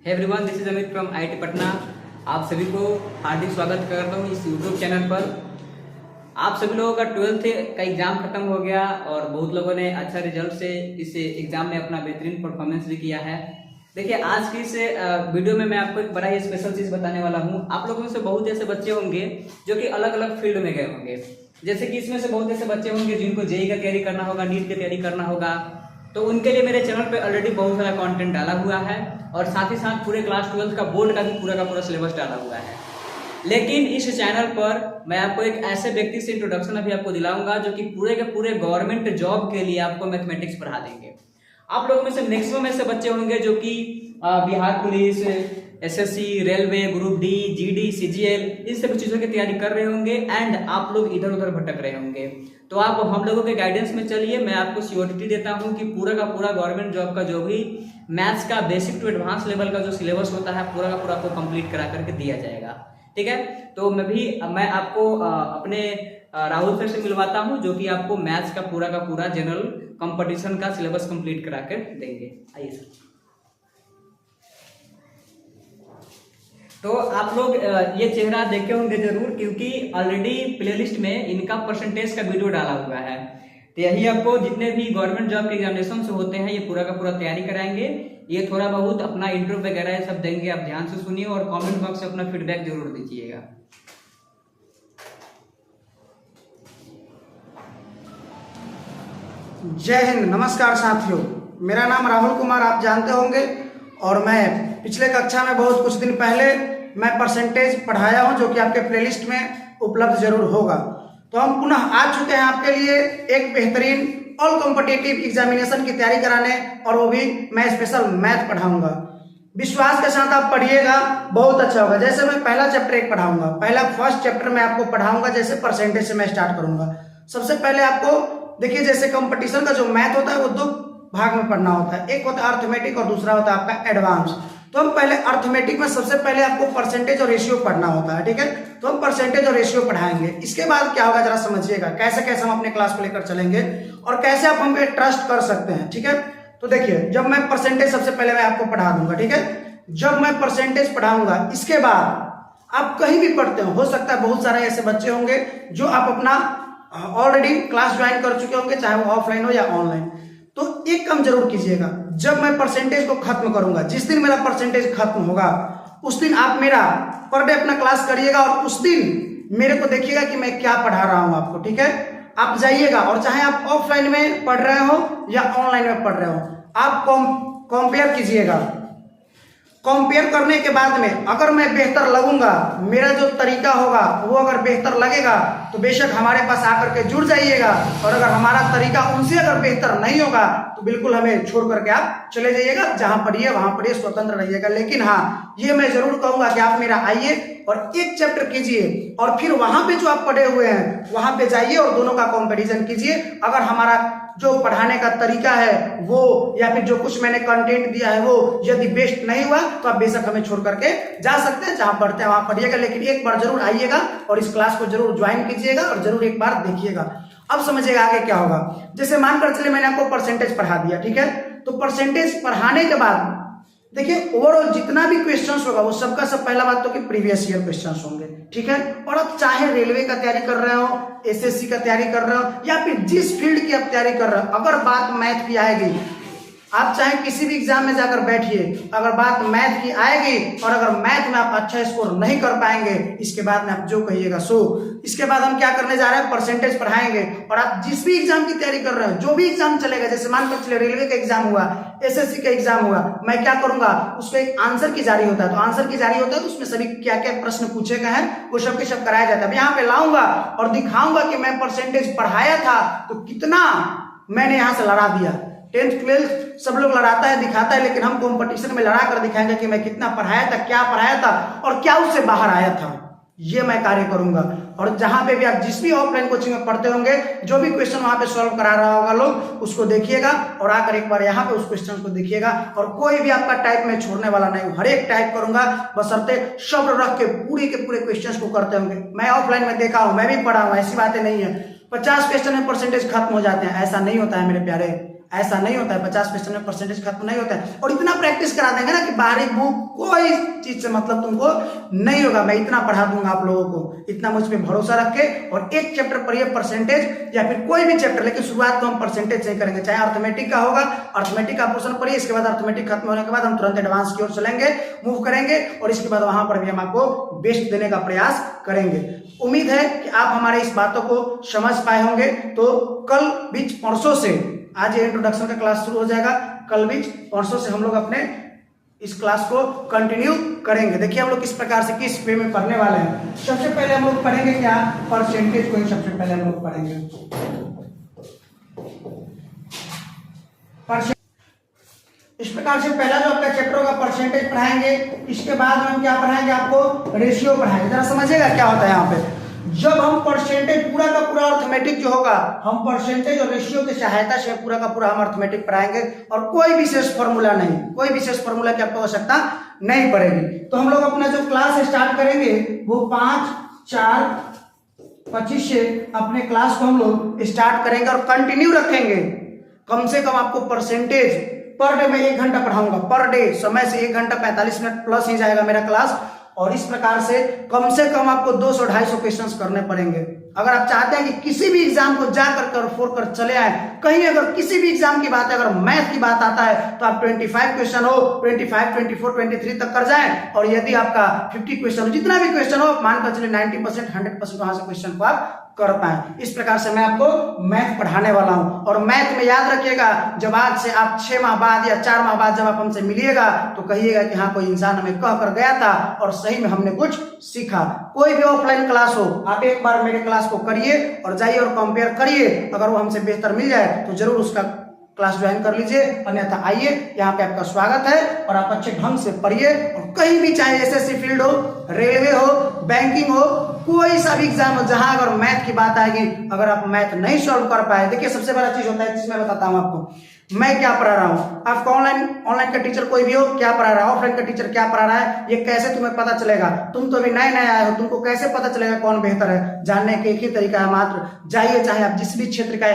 Hey everyone, this is Amit from IIT Patna. आप सभी को हार्दिक स्वागत करता हूँ इस यूट्यूब चैनल पर। आप सभी लोगों का 12th का एग्जाम खत्म हो गया और बहुत लोगों ने अच्छा रिजल्ट से इस एग्जाम में अपना बेहतरीन परफॉर्मेंस भी किया है। देखिए, आज की इस वीडियो में मैं आपको एक बड़ा ही स्पेशल चीज बताने वाला हूँ। आप लोगों में से बहुत ऐसे बच्चे होंगे जो कि अलग अलग फील्ड में गए होंगे। जैसे कि इसमें से बहुत ऐसे बच्चे होंगे जिनको जेईई का तैयारी करना होगा, नीट की तैयारी करना होगा। तो उनके लिए मेरे चैनल पे ऑलरेडी बहुत सारा कंटेंट डाला हुआ है और साथ ही साथ पूरे क्लास 12 का बोर्ड का भी पूरा सिलेबस डाला हुआ है। लेकिन इस चैनल पर मैं आपको एक ऐसे व्यक्ति से इंट्रोडक्शन अभी आपको दिलाऊंगा जो कि पूरे के पूरे गवर्नमेंट जॉब के लिए आपको मैथमेटिक्स पढ़ा देंगे। आप लोगों में से मैक्सिमम ऐसे बच्चे होंगे जो कि Bihar police, SSC, railway, group D, GD, CGL, इन सब चीजों की तैयारी कर रहे होंगे एंड आप लोग इधर उधर भटक रहे होंगे। तो आप हम लोगों के गाइडेंस में चलिए। मैं आपको श्योरिटी देता हूं कि पूरा का पूरा गवर्नमेंट जॉब का जो भी मैथ्स का बेसिक टू एडवांस लेवल का जो सिलेबस होता है पूरा का पूरा आपको कंप्लीट करा करके दिया जाएगा। ठीक है, तो मैं आपको अपने राहुल सर से मिलवाता हूं जो कि आपको मैथ्स का पूरा जनरल कंपटीशन का सिलेबस कंप्लीट करा कर देंगे। आइए सर। तो आप लोग ये चेहरा देखे होंगे जरूर, क्योंकि ऑलरेडी प्लेलिस्ट में इनका परसेंटेज का वीडियो डाला हुआ है। तो यही आपको जितने भी गवर्नमेंट जॉब के एग्जामिनेशन होते हैं ये पूरा का पूरा तैयारी कराएंगे। ये थोड़ा बहुत अपना इंटरव्यू वगैरह ये सब देंगे, आप ध्यान से सुनिए और कमेंट बॉक्स में अपना फीडबैक जरूर दीजिएगा। जय हिंद, नमस्कार साथियों। मेरा नाम राहुल कुमार आप जानते होंगे और मैं पिछले कक्षा में बहुत कुछ दिन पहले मैं परसेंटेज पढ़ाया हूं जो कि आपके प्लेलिस्ट में उपलब्ध जरूर होगा। तो हम पुनः आ चुके हैं आपके लिए एक बेहतरीन ऑल कॉम्पिटिटिव एग्जामिनेशन की तैयारी कराने, और वो भी मैं स्पेशल मैथ पढ़ाऊंगा। विश्वास के साथ आप पढ़िएगा, बहुत अच्छा होगा। जैसे मैं पहला चैप्टर एक पढ़ाऊंगा, फर्स्ट चैप्टर मैं आपको पढ़ाऊंगा। जैसे परसेंटेज से मैं स्टार्ट करूंगा। सबसे पहले आपको देखिए, जैसे कंपटीशन का जो मैथ होता है वो दो भाग में पढ़ना होता है। एक होता है अर्थमेटिक और दूसरा होता है आपका एडवांस। तो हम पहले अर्थमेटिक में सबसे पहले आपको परसेंटेज और रेशियो पढ़ना होता है। ठीक है, तो हम परसेंटेज और रेशियो पढ़ाएंगे। इसके बाद क्या होगा जरा समझिएगा, कैसे कैसे हम अपने क्लास को लेकर चलेंगे और कैसे आप हम पे ट्रस्ट कर सकते हैं। ठीक है, तो देखिए, जब मैं परसेंटेज सबसे पहले मैं आपको पढ़ा दूंगा। ठीक है, जब मैं परसेंटेज पढ़ाऊंगा इसके बाद आप कहीं भी पढ़ते हो सकता है बहुत सारे ऐसे बच्चे होंगे जो आप अपना ऑलरेडी क्लास ज्वाइन कर चुके होंगे, चाहे वो ऑफलाइन हो या ऑनलाइन। तो एक काम जरूर कीजिएगा, जब मैं परसेंटेज को खत्म करूंगा, जिस दिन मेरा परसेंटेज खत्म होगा उस दिन आप मेरा पर डे अपना क्लास करिएगा और उस दिन मेरे को देखिएगा कि मैं क्या पढ़ा रहा हूं आपको। ठीक है, आप जाइएगा और चाहे आप ऑफलाइन में पढ़ रहे हो या ऑनलाइन में पढ़ रहे हो, आप कंपेयर कीजिएगा। कंपेयर करने के बाद में अगर मैं बेहतर लगूंगा, मेरा जो तरीका होगा वो अगर बेहतर लगेगा तो बेशक हमारे पास आकर के जुड़ जाइएगा, और अगर हमारा तरीका उनसे अगर बेहतर नहीं होगा तो बिल्कुल हमें छोड़ करके आप चले जाइएगा। जहां पढ़िए वहां पढ़िए, स्वतंत्र रहिएगा। लेकिन हाँ, ये मैं जरूर कहूंगा कि आप मेरा आइए और एक चैप्टर कीजिए और फिर वहां पे जो आप पढ़े हुए हैं वहां पे जाइए और दोनों का कंपैरिजन कीजिए। अगर हमारा जो पढ़ाने का तरीका है वो या फिर जो कुछ मैंने कंटेंट दिया है वो यदि बेस्ट नहीं हुआ तो आप बेशक हमें छोड़ करके जा सकते हैं। जहां पढ़ते हैं वहां पढ़िएगा, लेकिन एक बार जरूर आइएगा और इस क्लास को जरूर ज्वाइन कीजिएगा और जरूर एक बार देखिएगा। अब समझिएगा आगे क्या होगा। जैसे मानकर चले मैंने आपको परसेंटेज पढ़ा दिया। ठीक है, तो परसेंटेज पढ़ाने के बाद देखिए ओवरऑल जितना भी क्वेश्चंस होगा वो सबका सब पहला बात तो कि प्रीवियस ईयर क्वेश्चंस होंगे। ठीक है, और आप चाहे रेलवे का तैयारी कर रहे हो, एसएससी का तैयारी कर रहे हो या फिर जिस फील्ड की आप तैयारी कर रहे हो, अगर बात मैथ की आएगी, आप चाहे किसी भी एग्जाम में जाकर बैठिए, अगर बात मैथ की आएगी और अगर मैथ में आप अच्छा स्कोर नहीं कर पाएंगे, इसके बाद में आप जो कहिएगा सो। इसके बाद हम क्या करने जा रहे हैं, परसेंटेज पढ़ाएंगे। और आप जिस भी एग्जाम की तैयारी कर रहे हो, जो भी एग्जाम चलेगा, जैसे मानकर चलिए रेलवे का एग्जाम हुआ, एसएससी का एग्जाम हुआ, मैं क्या करूंगा, उसको एक आंसर की जारी होता है। तो आंसर की जारी होता है तो उसमें सभी क्या क्या प्रश्न पूछे गए हैं वो सब के सब कराया जाता है। अब यहाँ पे लाऊंगा और दिखाऊंगा कि मैं परसेंटेज पढ़ाया था तो कितना मैंने यहाँ से लड़ा दिया। 10th 12th सब लोग लड़ाता है, दिखाता है, लेकिन हम कंपटीशन में लड़ा कर दिखाएंगे कि मैं कितना पढ़ाया था, क्या पढ़ाया था और क्या उससे बाहर आया था। ये मैं कार्य करूंगा। और जहां पे भी आप जिस भी ऑफलाइन कोचिंग में पढ़ते होंगे, जो भी क्वेश्चन वहां पे सॉल्व करा रहा होगा लोग, उसको देखिएगा और आकर एक बार यहाँ पे उस क्वेश्चन को देखिएगा। और कोई भी आपका टाइप में छोड़ने वाला नहीं हूं, हर एक टाइप करूंगा, बशर्ते शब्द रख के पूरे क्वेश्चन को करते होंगे। मैं ऑफलाइन में देखा हूं, मैं भी पढ़ा हूं, ऐसी बातें नहीं है 50 क्वेश्चन में परसेंटेज खत्म हो जाते हैं, ऐसा नहीं होता है मेरे प्यारे, ऐसा नहीं होता है, 50 क्वेश्चन में परसेंटेज खत्म नहीं होता है। और इतना प्रैक्टिस करा देंगे ना कि बाहरी बुक कोई चीज से मतलब तुमको नहीं होगा। मैं इतना पढ़ा दूंगा आप लोगों को, इतना मुझ पे भरोसा रख के। और एक चैप्टर पढ़िए परसेंटेज या फिर कोई भी चैप्टर, लेकिन शुरुआत तो हम परसेंटेज से ही करेंगे। चाहे अर्थमेटिक का होगा, अर्थमेटिक का पोर्शन पढ़िए, इसके बाद अर्थमेटिक खत्म होने के बाद हम तुरंत एडवांस की ओर चलेंगे, मूव करेंगे, और इसके बाद वहां पर भी हम आपको बेस्ट देने का प्रयास करेंगे। उम्मीद है कि आप हमारे इस बातों को समझ पाए होंगे। तो कल बीच परसों से, आज ये इंट्रोडक्शन का क्लास शुरू हो जाएगा, कल बीच परसों से हम लोग अपने इस क्लास को कंटिन्यू करेंगे। देखिए हम लोग किस प्रकार से, किस वे में पढ़ने वाले हैं। सबसे पहले हम लोग पढ़ेंगे क्या, परसेंटेज को ही सबसे पहले हम लोग पढ़ेंगे। इस प्रकार से पहला जो आपका चैप्टर होगा परसेंटेज पढ़ाएंगे। इसके बाद हम क्या पढ़ाएंगे, आपको रेशियो पढ़ाएंगे। जरा समझिएगा क्या होता है यहाँ पे। जब हम परसेंटेज पूरा का पूरा अर्थमेटिक जो होगा, हम परसेंटेज और रेशियो की सहायता से पूरा का पूरा हम अर्थमेटिक पढ़ाएंगे, और कोई विशेष फॉर्मूला नहीं, कोई विशेष फॉर्मूला की आपको आवश्यकता नहीं पड़ेगी। तो हम लोग अपना जो क्लास स्टार्ट करेंगे वो 5/4/25 से अपने क्लास को हम लोग स्टार्ट करेंगे और कंटिन्यू रखेंगे। कम से कम आपको परसेंटेज पर डे में 1 घंटा पढ़ाऊंगा, पर डे समय से 1 घंटा 45 मिनट प्लस ही जाएगा मेरा क्लास। और इस प्रकार से कम आपको 200-250 क्वेश्चंस करने पड़ेंगे। अगर आप चाहते हैं कि किसी भी एग्जाम को जाकर कर फोर कर चले आए, कहीं अगर किसी भी एग्जाम की बात है, अगर मैथ की बात आता है, तो आप 25 क्वेश्चन हो, 25, 24, 23 तक कर जाएं। और यदि आपका 50 क्वेश्चन हो, जितना भी क्वेश्चन हो, मानकर चलिए 90%, 100% वहां से क्वेश्चन को आप कर पाए। इस प्रकार से मैं आपको मैथ पढ़ाने वाला हूं। और मैथ में याद रखिएगा, जब आज से आप 6 माह बाद या 4 माह बाद जब आप हमसे मिलिएगा, तो कहिएगा कि हाँ, कोई इंसान हमें कह कर गया था और सही में हमने कुछ सीखा। कोई भी ऑफलाइन क्लास हो, आप एक बार मेरे क्लास को करिए और जाइए और कंपेयर करिए। अगर वो हमसे बेहतर मिल जाए तो जरूर उसका क्लास ज्वाइन कर लीजिए, अन्यथा आइए, यहाँ पे आपका स्वागत है। और आप अच्छे ढंग से पढ़िए, और कहीं भी, चाहे एसएससी फील्ड हो, रेलवे हो, बैंकिंग हो, कोई सा भी एग्जाम हो, जहां अगर मैथ की बात आएगी, अगर आप मैथ नहीं सॉल्व कर पाए, देखिए सबसे बड़ा चीज होता है, चीज मैं बताता हूं आपको। मैं क्या पढ़ा रहा हूं, आपका ऑनलाइन का टीचर कोई भी हो, क्या पढ़ा रहा है, ऑफलाइन का टीचर क्या पढ़ा रहा है, ये कैसे तुम्हें पता चलेगा। तुम तो अभी नए नए आए हो, तुमको कैसे पता चलेगा कौन बेहतर है। जानने के एक ही तरीका है मात्र, जाइए, चाहे आप जिस भी क्षेत्र का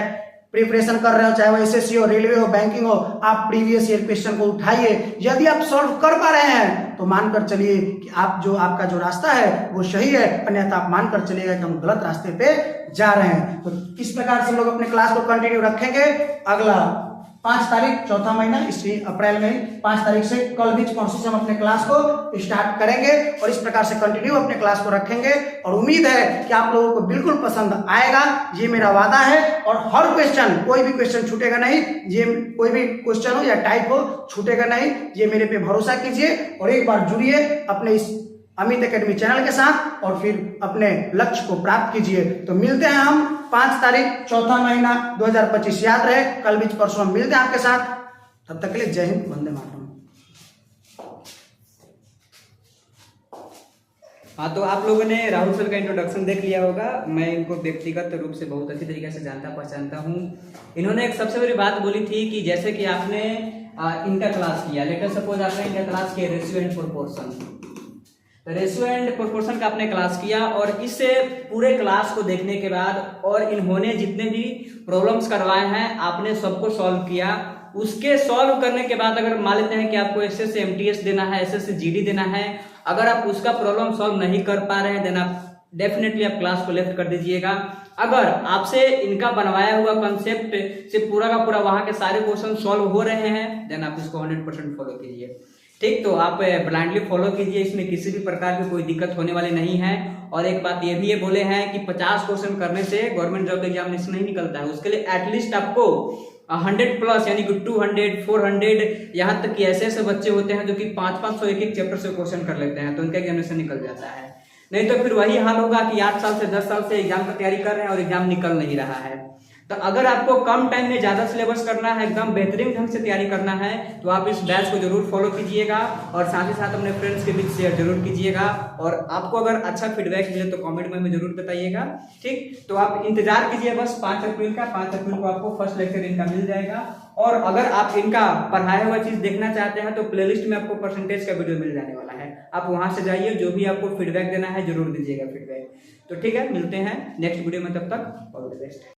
प्रिपरेशन कर रहे हो, चाहे वो एसएससी हो, रेलवे हो, बैंकिंग हो, आप प्रीवियस ईयर क्वेश्चन को उठाइए। यदि आप सॉल्व कर पा रहे हैं तो मानकर चलिए कि आपका जो रास्ता है वो सही है, अन्यथा आप मानकर चलिएगा कि हम गलत रास्ते पे जा रहे हैं। तो इस प्रकार से हम लोग अपने क्लास को कंटिन्यू रखेंगे। अगला 5 तारीख, चौथा महीना, इसी अप्रैल में 5 तारीख से कल बीच परसों से हम अपने क्लास को स्टार्ट करेंगे, और इस प्रकार से कंटिन्यू अपने क्लास को रखेंगे। और उम्मीद है कि आप लोगों को बिल्कुल पसंद आएगा, ये मेरा वादा है। और हर क्वेश्चन, कोई भी क्वेश्चन छूटेगा नहीं, ये कोई भी क्वेश्चन हो या टाइप हो, छूटेगा नहीं, ये मेरे पे भरोसा कीजिए। और एक बार जुड़िए अपने इस अमित एकेडमी चैनल के साथ, और फिर अपने लक्ष्य को प्राप्त कीजिए। तो मिलते हैं हम 5 तारीख, चौथा महीना 2025, याद रहे, कल बीच परसों हम मिलते हैं आपके साथ। तब तक के लिए जय हिंद, वंदे मातरम। हाँ, तो आप लोगों ने राहुल सर का इंट्रोडक्शन देख लिया होगा। मैं इनको व्यक्तिगत रूप से बहुत अच्छी तरीके से जानता पहचानता हूँ। इन्होंने एक सबसे बड़ी बात बोली थी कि जैसे कि आपने इंटर क्लास किया, लेटर सपोज आपने इंटर क्लास किया ratio and proportion, ratio and proportion का आपने क्लास किया, और इस पूरे क्लास को देखने के बाद और इन्होंने जितने भी प्रॉब्लम्स करवाए हैं आपने सबको सॉल्व किया। उसके सॉल्व करने के बाद अगर मान लेते हैं कि आपको एसएससी एमटीएस देना है, एसएससी जीडी देना है, अगर आप उसका प्रॉब्लम सॉल्व नहीं कर पा रहे हैं, देन आप डेफिनेटली आप क्लास को लेफ्ट कर दीजिएगा। अगर आपसे इनका बनवाया हुआ कंसेप्ट से पूरा का पूरा वहां के सारे क्वेश्चन सॉल्व हो रहे हैं, देन आप इसको 100% फॉलो कीजिए। ठीक, तो आप ब्लाइंडली फॉलो कीजिए, इसमें किसी भी प्रकार की कोई दिक्कत होने वाली नहीं है। और एक बात ये भी बोले हैं कि 50 क्वेश्चन करने से गवर्नमेंट जॉब एग्जामिनेशन नहीं निकलता है, उसके लिए एटलीस्ट आपको 100 प्लस यानी कि 200, 400, यहाँ तक कि ऐसे बच्चे होते हैं जो कि 500 एक चैप्टर से क्वेश्चन कर लेते हैं, तो उनका एग्जामिनेशन निकल जाता है। नहीं तो फिर वही हाल होगा कि 8 साल से 10 साल से एग्जाम की तैयारी कर रहे हैं और एग्जाम निकल नहीं रहा है। तो अगर आपको कम टाइम में ज्यादा सिलेबस करना है, एकदम बेहतरीन ढंग से तैयारी करना है, तो आप इस बैच को जरूर फॉलो कीजिएगा, और साथ ही साथ अपने फ्रेंड्स के बीच शेयर जरूर कीजिएगा। और आपको अगर अच्छा फीडबैक मिले तो कमेंट में जरूर बताइएगा। ठीक, तो आप इंतजार कीजिए बस 5 अप्रैल का। 5 अप्रैल को आपको फर्स्ट लेक्चर इनका मिल जाएगा। और अगर आप इनका पढ़ाया हुआ चीज देखना चाहते हैं तो प्लेलिस्ट में आपको परसेंटेज का वीडियो मिल जाने वाला है, आप वहां से जाइए, जो भी आपको फीडबैक देना है जरूर दीजिएगा फीडबैक। तो ठीक है, मिलते हैं नेक्स्ट वीडियो में, तब तक ऑल द बेस्ट।